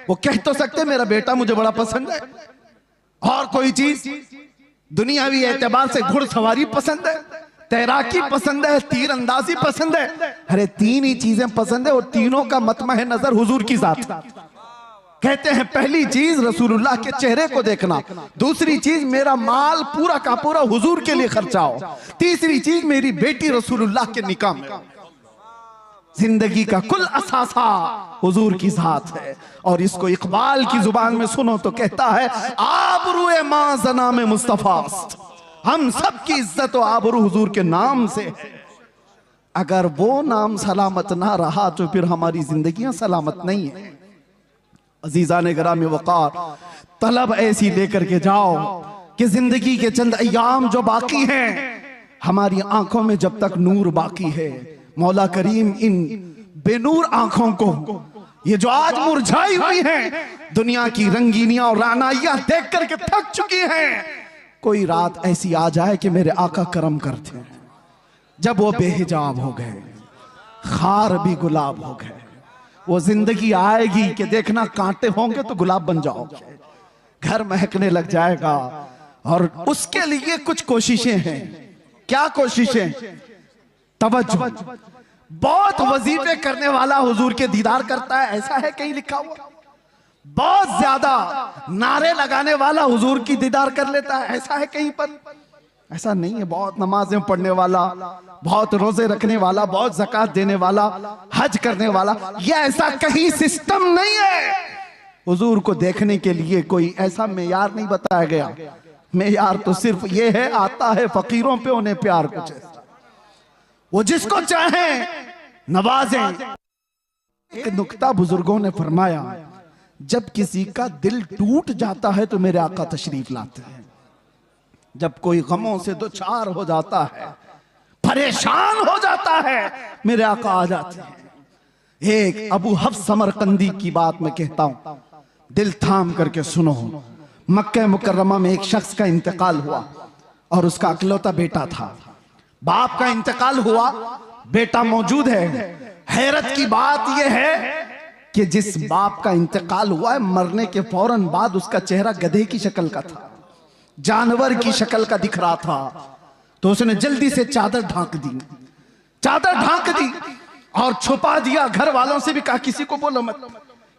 वो कह तो सकते मेरा बेटा मुझे बड़ा पसंद है, और कोई चीज दुनियावी एतबार से घुड़सवारी पसंद है, तैराकी पसंद है, तीरंदाजी पसंद है। अरे तीन ही चीजें पसंद है और तीनों का मतमह नजर हुजूर की जात। कहते हैं पहली चीज रसूलुल्लाह के चेहरे को देखना, दूसरी चीज मेरा माल पूरा का पूरा हुजूर के लिए खर्चा हो, तीसरी चीज मेरी बेटी रसूलुल्लाह के निकाह में। जिंदगी का कुल असासा हुजूर की जात है। और इसको इकबाल की जुबान में सुनो तो कहता है आबरूए मां जना में मुस्तफास्त, हम सब की इज्जत और आबरू हुजूर के नाम से है। अगर वो नाम सलामत ना रहा तो फिर हमारी जिंदगियां सलामत नहीं है। अजीजान गिरामी वक़ार, तलब ऐसी लेकर के जाओ कि जिंदगी के चंद अय्याम जो बाकी हैं, हमारी आंखों में जब तक नूर बाकी है, मौला करीम इन बेनूर आंखों को, ये जो आज मुरझाई हुई हैं, दुनिया की रंगीनियां और रानाइयां देख करके थक चुकी हैं, कोई रात ऐसी आ जाए कि मेरे आका करम करते हैं, जब वो बेहिजाब हो गए, खार भी गुलाब हो गए, वो जिंदगी आएगी कि देखना कांटे होंगे तो गुलाब बन जाओगे, घर महकने लग जाएगा। और उसके लिए कुछ कोशिशें हैं। क्या कोशिशें? तवज्जो। बहुत वजीफे करने वाला हुजूर के दीदार करता है, ऐसा है कहीं लिखा हुआ? बहुत ज्यादा नारे लगाने वाला हुजूर की दीदार कर लेता है, ऐसा है कहीं पर? ऐसा नहीं है। बहुत नमाजें पढ़ने वाला, बहुत रोजे रखने वाला, बहुत ज़कात देने वाला, हज करने वाला, ये ऐसा कहीं सिस्टम नहीं है। हुजूर को देखने के लिए कोई ऐसा मेयार नहीं बताया गया। मेयार तो सिर्फ ये है, आता है फकीरों पे उन्हें प्यार, कुछ ऐसा वो जिसको चाहे नवाजें। एक नुक्ता बुजुर्गों ने फरमाया, जब किसी का दिल टूट जाता है तो मेरे आका तशरीफ लाते हैं। जब कोई गमों से दो चार हो जाता है, परेशान हो जाता है, मेरे आका आ जाते हैं। एक अबू हफ्स समरकंदी की बात मैं कहता हूं, दिल थाम करके सुनो। मक्का मुकर्रमा में एक शख्स का इंतकाल हुआ और उसका अकलौता बेटा था। बाप का इंतकाल हुआ, बेटा मौजूद है। हैरत की बात यह है कि जिस बाप का इंतकाल हुआ है, मरने के फौरन बाद उसका चेहरा गधे की शक्ल का था, जानवर की शक्ल का दिख रहा था। तो उसने जल्दी से चादर ढांक दी, चादर ढांक दी और छुपा दिया। घर वालों से भी कहा किसी को बोलो मत।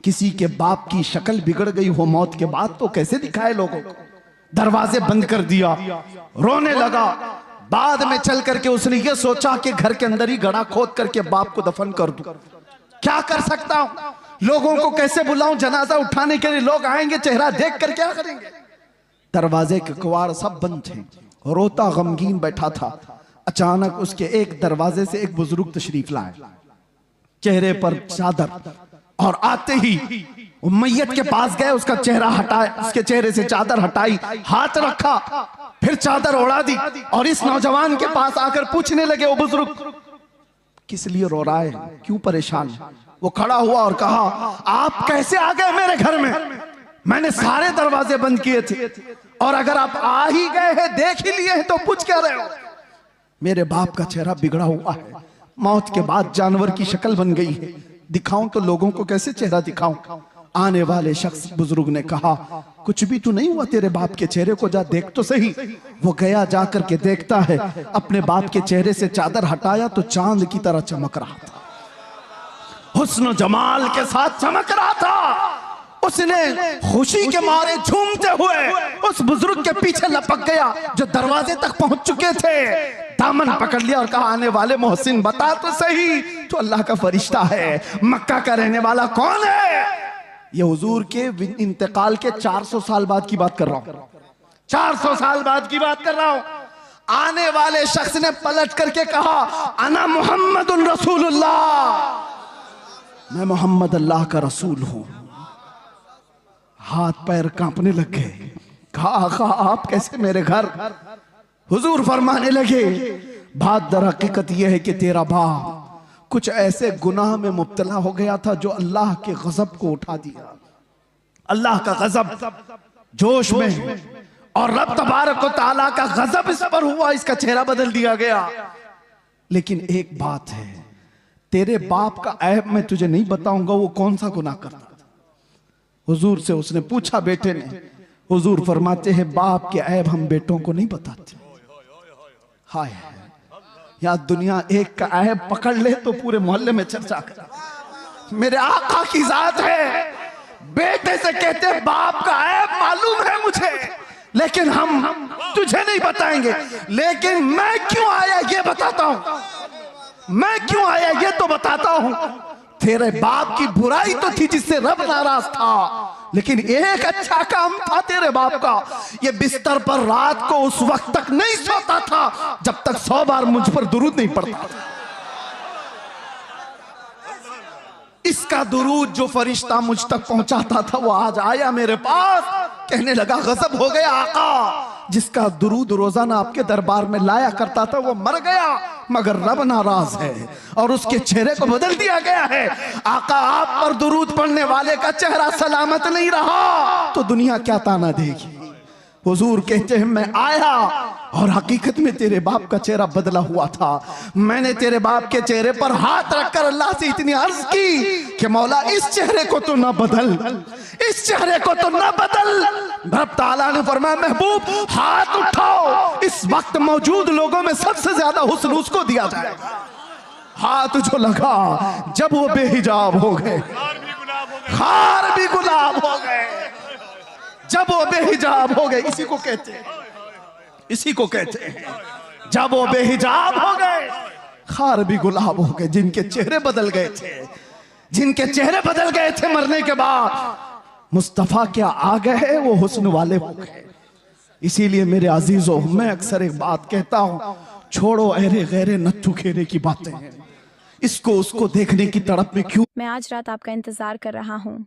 किसी के बाप की शक्ल बिगड़ गई हो मौत के बाद तो कैसे दिखाए लोगों को? दरवाजे बंद कर दिया, रोने लगा। बाद में चल करके उसने ये सोचा कि घर के अंदर ही गड्ढा खोद करके बाप को दफन कर दूं। क्या कर सकता हूं? लोगों को कैसे बुलाऊं? जनाजा उठाने के लिए लोग आएंगे, चेहरा देख कर क्या करेंगे? दरवाजे के किवाड़ सब बंद थे, रोता गमगीन बैठा था। अचानक उसके एक दरवाजे से एक बुजुर्ग तशरीफ लाए, चेहरे पर चादर, और आते ही मैयत के पास गए, उसका चेहरा हटाया, उसके चेहरे से चादर हटाई, हाथ रखा, फिर चादर ओढ़ा दी और इस नौजवान के पास आकर पूछने लगे, वो बुजुर्ग किस लिए रो रहा है, क्यों परेशान? वो खड़ा हुआ और कहा, आप कैसे आ गए मेरे घर में? मैंने सारे दरवाजे बंद किए थे, और अगर आप आ ही गए हैं, देख ही लिए हैं, तो पूछ क्या रहे हो? मेरे बाप का चेहरा बिगड़ा हुआ है, मौत के बाद जानवर की शक्ल बन गई है, दिखाऊं तो लोगों को कैसे चेहरा दिखाऊं? आने वाले शख्स बुजुर्ग ने कहा, कुछ भी तो नहीं हुआ तेरे बाप के चेहरे को, जा देख तो सही। वो गया, जा करके देखता है, अपने बाप के चेहरे से चादर हटाया तो चांद की तरह चमक रहा था, हुस्न जमाल के साथ चमक रहा था। उसने खुशी के मारे झूमते हुए उस बुजुर्ग के पीछे लपक गया जो दरवाजे तक पहुंच चुके थे, दामन पकड़ लिया और कहा, आने वाले मोहसिन बता तो सही, तो अल्लाह का फरिश्ता है, मक्का का रहने वाला कौन है? ये हुजूर के इंतकाल के 400 साल बाद की बात कर रहा हूं, 400 साल बाद की बात कर रहा हूं। आने वाले शख्स ने पलट करके कहा, अना मुहम्मदुन रसूलुल्लाह, मैं मोहम्मद अल्लाह का रसूल हूं। हाथ पैर कांपने लग गए। कहा, आका आप कैसे मेरे घर? हुजूर फरमाने लगे, बात दर हकीकत यह है कि तेरा बाप कुछ ऐसे गुनाह में मुब्तला हो गया था जो अल्लाह के गजब को उठा दिया। अल्लाह का गजब जोश में, और रब तबारक व तआला का गजब इस पर हुआ, इसका चेहरा बदल दिया गया। लेकिन एक बात है, तेरे बाप का ऐब मैं तुझे नहीं बताऊंगा वो कौन सा गुनाह करता था। हुजूर से उसने पूछा बेटे ने, हुजूर फरमाते हैं बाप के ऐब हम बेटों को नहीं बताते। हाय या दुनिया एक का ऐब पकड़ ले तो पूरे मोहल्ले में चर्चा कर। मेरे आका की जात है, बेटे से कहते बाप का ऐब मालूम है मुझे, लेकिन हम तुझे नहीं बताएंगे। लेकिन मैं क्यों आया ये बताता हूं, मैं क्यों आया ये तो बताता हूं। तेरे बाप की बुराई तो थी जिससे रब नाराज था, लेकिन एक अच्छा काम था तेरे बाप का, ये बिस्तर पर रात को उस वक्त तक नहीं सोता था जब तक 100 बार मुझ पर दुरूद नहीं पड़ता था। इसका दुरूद जो फरिश्ता मुझ तक पहुंचाता था वो आज आया मेरे पास, कहने लगा गजब हो गया आका, जिसका दुरूद रोजाना आपके दरबार में लाया करता था वो मर गया, मगर रब नाराज है और उसके चेहरे को बदल दिया गया है। आका आप पर दुरूद पढ़ने वाले का चेहरा सलामत नहीं रहा तो दुनिया क्या ताना देगी। हुजूर कहते हैं मैं आया और हकीकत में तेरे बाप का चेहरा बदला हुआ था। मैंने तेरे बाप के चेहरे पर हाथ रखकर अल्लाह से इतनी अर्ज की कि मौला इस चेहरे को तो ना बदल, इस चेहरे को तो ना बदल। रब ताला ने फरमाया महबूब हाथ उठाओ, इस वक्त मौजूद लोगों में सबसे ज्यादा हुस्न उसको दिया जाएगा। हाथ जो लगा जब वो बेहिजाब हो गए, खार भी गुलाब हो गए, जब वो बेहिजाब हो गए, इसी को कहते हैं, इसी को कहते हैं जब वो बेहिजाब हो गए खार भी गुलाब हो गए। जिनके चेहरे बदल गए थे, जिनके चेहरे बदल गए थे मरने के बाद मुस्तफा क्या आ गए वो हुस्न वाले हो गए। इसीलिए मेरे अजीजों मैं अक्सर एक बात कहता हूं, छोड़ो अहरे गैरे नत्थु खेरे की बातें, इसको उसको देखने की तड़प में क्यों। मैं आज रात आपका इंतजार कर रहा हूँ।